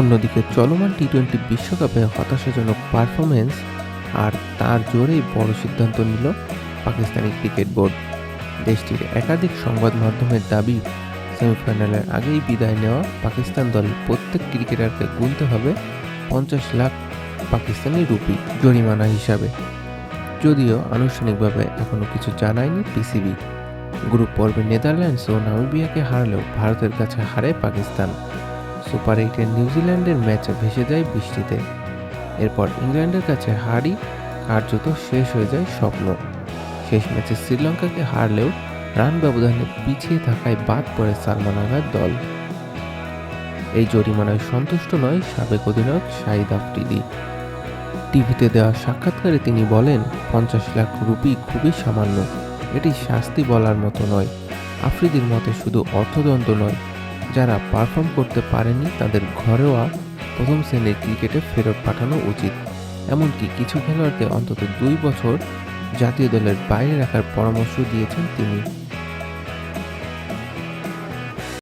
অন্যদিকে চলমান টি-20 বিশ্বকাপে হতাশাজনক পারফরম্যান্স আর তার জোরেই বড় সিদ্ধান্ত নিল পাকিস্তানি ক্রিকেট বোর্ড। দেশটির একাধিক সংবাদ মাধ্যমের দাবি, সেমিফাইনালের আগেই বিদায় নেওয়া পাকিস্তান দলের প্রত্যেক ক্রিকেটারকে গুনতে হবে 50 লাখ পাকিস্তানি রুপি জরিমানা হিসাবে। যদিও আনুষ্ঠানিকভাবে এখনও কিছু জানায়নি পিসিবি। গ্রুপ পর্বে নেদারল্যান্ডস ও নামিবিয়াকে হারালেও ভারতের কাছে হারে পাকিস্তান। সুপার 8-এর নিউজিল্যান্ডের ম্যাচে ভেসে যায় বৃষ্টিতে। এরপর ইংল্যান্ডের কাছে হারই কার্যত শেষ হয়ে যায় স্বপ্ন। শেষ ম্যাচে শ্রীলঙ্কাকে হারলেও রান ব্যবধানে পিছিয়ে থাকায় বাদ পড়ে সালমান আগার দল। এই জরিমানায় সন্তুষ্ট নয় সাবেক অধিনায়ক শাহিদ আফ্রিদি। টিভিতে দেওয়া সাক্ষাৎকারে তিনি বলেন, 50 লাখ রুপি খুবই সামান্য, এটি শাস্তি বলার মতো নয়। আফ্রিদির মতে শুধু অর্থদণ্ড নয়, যারা পারফর্ম করতে পারেনি তাদের ঘরোয়া প্রথম শ্রেণীর ক্রিকেটে ফেরত পাঠানো উচিত। এমনকি কিছু খেলোয়াড়কে অন্তত 2 বছর জাতীয় দলের বাইরে রাখার পরামর্শ দিয়েছেন তিনি।